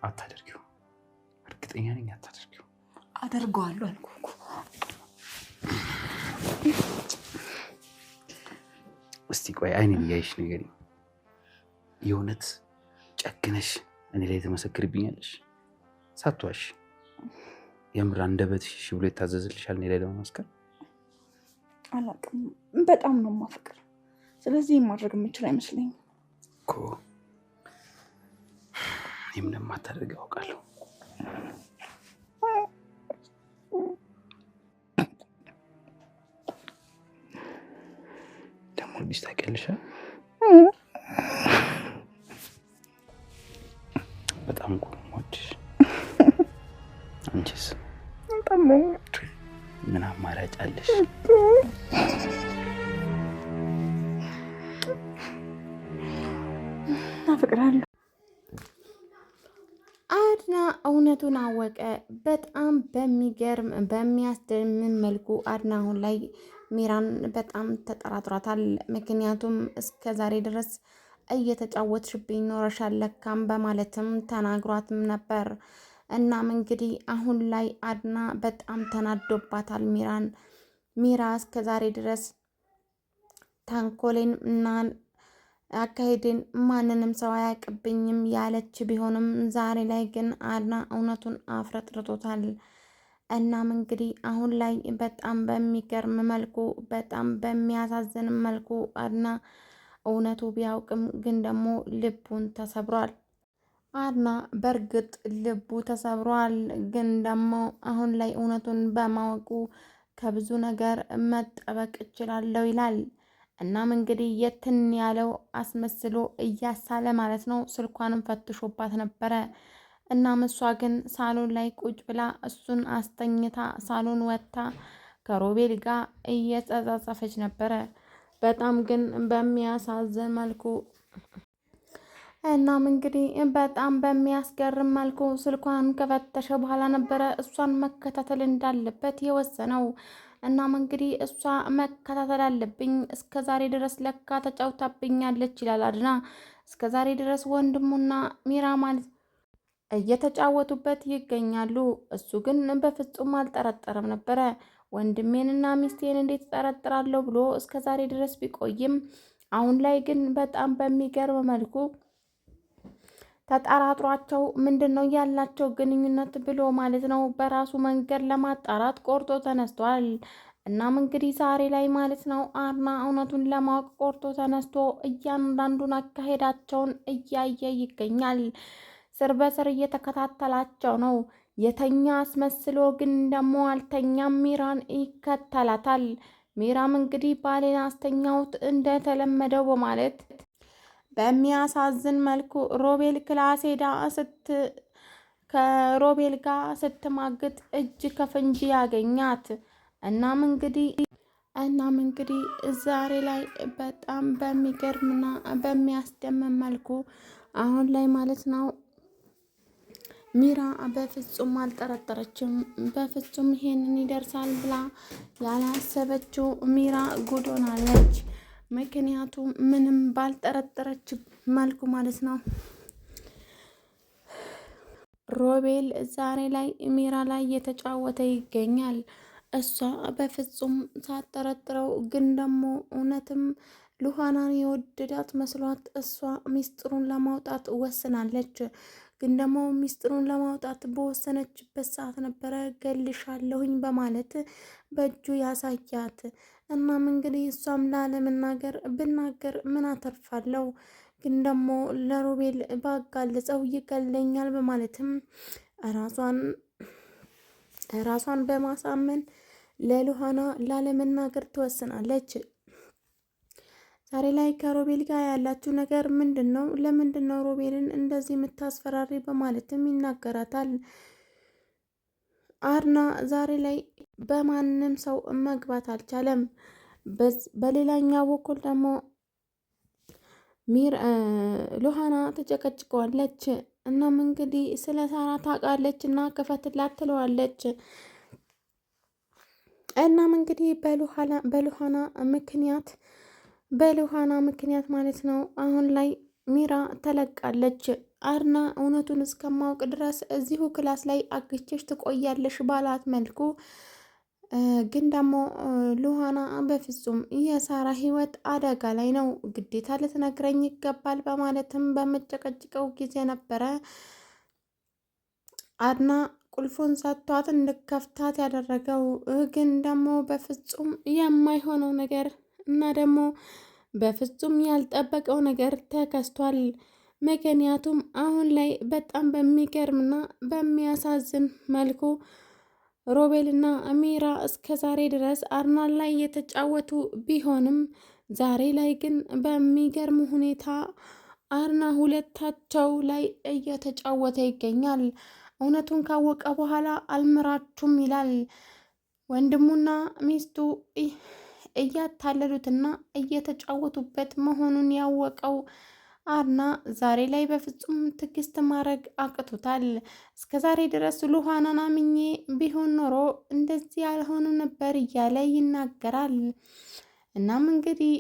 አታደርጊው። እርግጠኛ ነኝ አታደርጊው። አደርገዋለሁ አልኩህ እኮ። እስቲ ቆይ አይኔን እያይሽ ነገር የእውነት ጨክነሽ እኔ ላይ ተመሰክርብኛለሽ? ሳትዋሽ የምር አንደበትሽ እሺ ብሎ ይታዘዝልሻል እኔ ላይ ለመመስከር? አላውቅም፣ በጣም ነው የማፈቅር። ስለዚህ ማድረግ የምችል አይመስለኝም እኮ። እኔም እንደማታደርግ አውቃለሁ። ደግሞ ልጅ ታውቂያለሽ፣ በጣም እኮ ነው የምወድሽ። አንቺስ? በጣም ነው የምወድሽ። ምን አማራጭ አለሽ? አፈቅራለሁ። አድና እውነቱን አወቀ። በጣም በሚገርም በሚያስደምም መልኩ አድና አሁን ላይ ሚራን በጣም ተጠራጥሯታል። ምክንያቱም እስከ ዛሬ ድረስ እየተጫወትሽብኝ ኖረሻል ለካም በማለትም ተናግሯትም ነበር። እናም እንግዲህ አሁን ላይ አድና በጣም ተናዶባታል ሚራን። ሚራ እስከ ዛሬ ድረስ ታንኮሌን እና አካሄድን ማንንም ሰው አያውቅብኝም ያለች ቢሆንም ዛሬ ላይ ግን አድና እውነቱን አፍረጥርጦታል። እናም እንግዲህ አሁን ላይ በጣም በሚገርም መልኩ በጣም በሚያሳዝን መልኩ አድና እውነቱ ቢያውቅም ግን ደግሞ ልቡን ተሰብሯል። አድና በእርግጥ ልቡ ተሰብሯል፣ ግን ደግሞ አሁን ላይ እውነቱን በማወቁ ከብዙ ነገር መጠበቅ እችላለሁ ይላል። እናም እንግዲህ የትን ያለው አስመስሎ እያሳለ ማለት ነው። ስልኳንም ፈትሾባት ነበረ። እናም እሷ ግን ሳሎን ላይ ቁጭ ብላ እሱን አስተኝታ ሳሎን ወጥታ ከሮቤል ጋር እየተጻጻፈች ነበረ። በጣም ግን በሚያሳዝን መልኩ እናም እንግዲህ በጣም በሚያስገርም መልኩ ስልኳን ከፈተሸ በኋላ ነበረ እሷን መከታተል እንዳለበት የወሰነው። እናም እንግዲህ እሷ መከታተል አለብኝ እስከ ዛሬ ድረስ ለካ ተጫውታብኛለች ይላል አድና። እስከ ዛሬ ድረስ ወንድሙና ሚራ ማለት እየተጫወቱበት ይገኛሉ። እሱ ግን በፍጹም አልጠረጠረም ነበረ። ወንድሜንና ሚስቴን እንዴት ጠረጥራለሁ ብሎ እስከ ዛሬ ድረስ ቢቆይም አሁን ላይ ግን በጣም በሚገርም መልኩ ተጠራጥሯቸው ምንድን ነው ያላቸው ግንኙነት ብሎ ማለት ነው በራሱ መንገድ ለማጣራት ቆርጦ ተነስቷል። እናም እንግዲህ ዛሬ ላይ ማለት ነው አድና እውነቱን ለማወቅ ቆርጦ ተነስቶ እያንዳንዱን አካሄዳቸውን እያየ ይገኛል። ስር በስር እየተከታተላቸው ነው። የተኛ አስመስሎ ግን ደግሞ አልተኛም። ሚራን ይከተላታል። ሚራም እንግዲህ ባሌን አስተኛውት እንደተለመደው በማለት በሚያሳዝን መልኩ ሮቤል ክላስ ሄዳ ከሮቤል ጋር ስትማግጥ እጅ ከፍንጅ ያገኛት። እናም እንግዲህ ዛሬ ላይ በጣም በሚገርምና በሚያስደምም መልኩ አሁን ላይ ማለት ነው ሚራ በፍጹም አልጠረጠረችም። በፍጹም ይሄንን ይደርሳል ብላ ያላሰበችው ሚራ ጉድ ሆናለች። ምክንያቱም ምንም ባልጠረጠረች መልኩ ማለት ነው ሮቤል ዛሬ ላይ ሚራ ላይ እየተጫወተ ይገኛል። እሷ በፍጹም ሳትጠረጥረው ግን ደግሞ እውነትም ሉሃናን የወደዳት መስሏት እሷ ሚስጥሩን ለማውጣት ወስናለች። ግን ደግሞ ሚስጥሩን ለማውጣት በወሰነችበት ሰዓት ነበረ ገልሻለሁኝ በማለት በእጁ ያሳያት። እናም እንግዲህ እሷም ላለመናገር ብናገር ምን አተርፋለሁ፣ ግን ደግሞ ለሮቤል ባጋልጸው ይገለኛል በማለትም ራሷን በማሳመን ለሉሃና ላለመናገር ትወስናለች። ዛሬ ላይ ከሮቤል ጋር ያላችሁ ነገር ምንድን ነው? ለምንድን ነው ሮቤልን እንደዚህ የምታስፈራሪ? በማለትም ይናገራታል። አድና ዛሬ ላይ በማንም ሰው መግባት አልቻለም። በሌላኛው በኩል ደግሞ ሉሃና ተጨቀጭቀዋለች። እናም እንግዲህ ስለ ሳራ ታውቃለች እና ክፈትላት ትለዋለች። እናም እንግዲህ በሉሃና ምክንያት ማለት ነው አሁን ላይ ሚራ ተለቃለች። አድና እውነቱን እስከማወቅ ድረስ እዚሁ ክላስ ላይ አግቼሽ ትቆያለሽ ባላት መልኩ ግን ደግሞ ሉሃና በፍጹም የሳራ ህይወት አደጋ ላይ ነው፣ ግዴታ ልትነግረኝ ይገባል በማለትም በመጨቀጭቀው ጊዜ ነበረ አድና ቁልፉን ሰጥቷት እንድከፍታት ያደረገው። ግን ደግሞ በፍጹም የማይሆነው ነገር እና ደግሞ በፍጹም ያልጠበቀው ነገር ተከስቷል። ምክንያቱም አሁን ላይ በጣም በሚገርምና በሚያሳዝን መልኩ ሮቤልና አሚራ እስከ ዛሬ ድረስ አድናን ላይ የተጫወቱ ቢሆንም ዛሬ ላይ ግን በሚገርም ሁኔታ አድና ሁለታቸው ላይ እየተጫወተ ይገኛል። እውነቱን ካወቀ በኋላ አልምራችሁም ይላል። ወንድሙና ሚስቱ እያታለሉትና እየተጫወቱበት መሆኑን ያወቀው አድና ዛሬ ላይ በፍጹም ትዕግስት ማድረግ አቅቶታል። እስከ ዛሬ ድረስ ሉሃናን አምኜ ቢሆን ኖሮ እንደዚህ ያልሆኑ ነበር እያለ ይናገራል። እናም እንግዲህ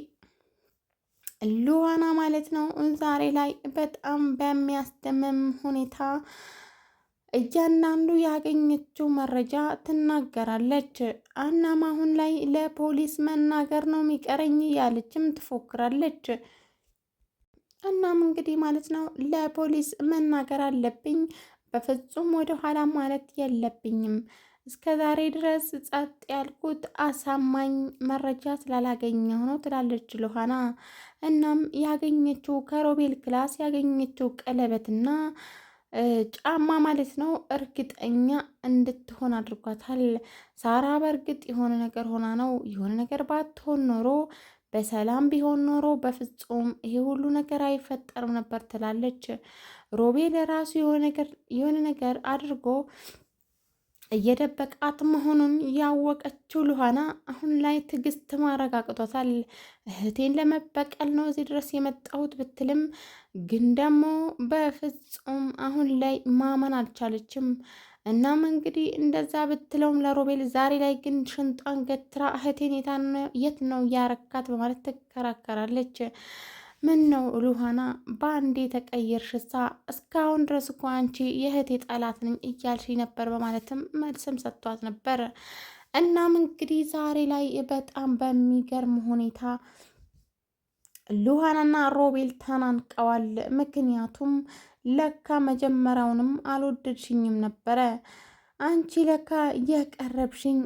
ሉሃና ማለት ነው ዛሬ ላይ በጣም በሚያስደምም ሁኔታ እያንዳንዱ ያገኘችው መረጃ ትናገራለች። እናም አሁን ላይ ለፖሊስ መናገር ነው የሚቀረኝ ያለችም ትፎክራለች። እናም እንግዲህ ማለት ነው ለፖሊስ መናገር አለብኝ፣ በፍጹም ወደ ኋላ ማለት የለብኝም። እስከ ዛሬ ድረስ ጸጥ ያልኩት አሳማኝ መረጃ ስላላገኘሁ ነው ትላለች ሉሃና። እናም ያገኘችው ከሮቤል ክላስ ያገኘችው ቀለበትና ጫማ ማለት ነው እርግጠኛ እንድትሆን አድርጓታል። ሳራ በእርግጥ የሆነ ነገር ሆና ነው፣ የሆነ ነገር ባትሆን ኖሮ በሰላም ቢሆን ኖሮ በፍጹም ይሄ ሁሉ ነገር አይፈጠርም ነበር ትላለች። ሮቤል ራሱ የሆነ ነገር አድርጎ እየደበቃት መሆኑን ያወቀችው ሉሃና አሁን ላይ ትዕግስት ማድረግ አቅቶታል። እህቴን ለመበቀል ነው እዚህ ድረስ የመጣሁት ብትልም ግን ደግሞ በፍጹም አሁን ላይ ማመን አልቻለችም። እናም እንግዲህ እንደዛ ብትለውም ለሮቤል ዛሬ ላይ ግን ሽንጧን ገትራ እህቴን የት ነው ያረካት በማለት ትከራከራለች። ምን ነው ሉሃና በአንዴ ተቀየርሽሳ? እስካሁን ድረስ እኮ አንቺ የእህቴ ጠላት ነኝ እያልሽ ነበር በማለትም መልስም ሰጥቷት ነበር። እናም እንግዲህ ዛሬ ላይ በጣም በሚገርም ሁኔታ ሉሃናና ሮቤል ተናንቀዋል። ምክንያቱም ለካ መጀመሪያውንም አልወደድሽኝም ነበረ፣ አንቺ ለካ የቀረብሽኝ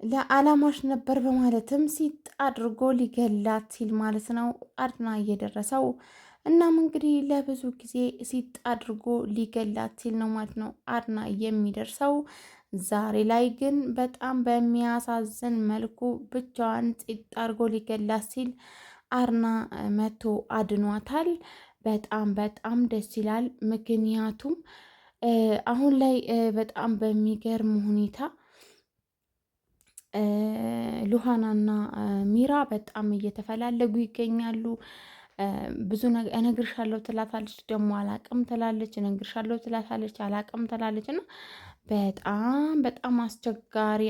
ለዓላማሽ ነበር በማለትም ሲጥ አድርጎ ሊገላት ሲል ማለት ነው አድና እየደረሰው። እናም እንግዲህ ለብዙ ጊዜ ሲጥ አድርጎ ሊገላት ሲል ነው ማለት ነው አድና የሚደርሰው። ዛሬ ላይ ግን በጣም በሚያሳዝን መልኩ ብቻዋን ሲጥ አድርጎ ሊገላት ሲል አድና መቶ አድኗታል። በጣም በጣም ደስ ይላል። ምክንያቱም አሁን ላይ በጣም በሚገርም ሁኔታ ሉሃናና ሚራ በጣም እየተፈላለጉ ይገኛሉ። ብዙ ነገር እነግርሻለሁ ትላታለች፣ ደግሞ አላቅም ትላለች፣ እነግርሻለሁ ትላታለች፣ አላቅም ትላለች እና በጣም በጣም አስቸጋሪ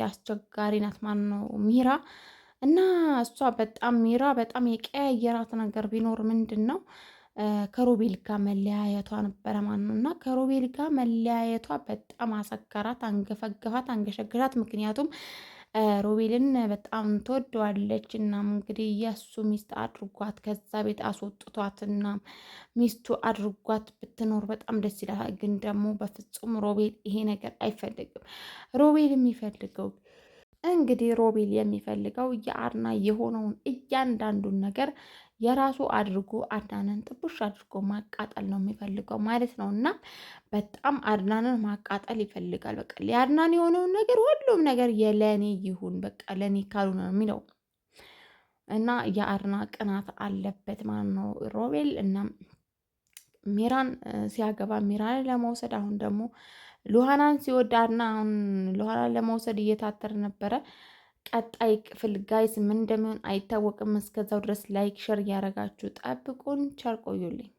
ናት ማለት ነው ሚራ እና እሷ በጣም ሚራ በጣም የቀያየራት ነገር ቢኖር ምንድን ነው ከሮቤል ጋር መለያየቷ ነበረ ማለት ነው። እና ከሮቤል ጋር መለያየቷ በጣም አሰከራት፣ አንገፈገፋት፣ አንገሸገሻት። ምክንያቱም ሮቤልን በጣም ትወደዋለች። እናም እንግዲህ የእሱ ሚስት አድርጓት ከዛ ቤት አስወጥቷት እና ሚስቱ አድርጓት ብትኖር በጣም ደስ ይላል። ግን ደግሞ በፍጹም ሮቤል ይሄ ነገር አይፈልግም። ሮቤል የሚፈልገው እንግዲህ ሮቤል የሚፈልገው የአድና የሆነውን እያንዳንዱን ነገር የራሱ አድርጎ አድናንን ጥቡሽ አድርጎ ማቃጠል ነው የሚፈልገው ማለት ነው። እና በጣም አድናንን ማቃጠል ይፈልጋል። በቃ የአድናን የሆነውን ነገር ሁሉም ነገር የለኔ ይሁን በቃ ለኔ ካልሆነ ነው የሚለው እና የአድና ቅናት አለበት ማለት ነው ሮቤል። እና ሚራን ሲያገባ ሚራን ለመውሰድ አሁን ደግሞ ሉሃናን ሲወድ አድና አሁን ሉሃናን ለመውሰድ እየታተር ነበረ። ቀጣይ ክፍል ጋይስ ምን እንደሚሆን አይታወቅም። እስከዛው ድረስ ላይክ ሸር እያደረጋችሁ ጠብቁን። ቸር ቆዩልኝ።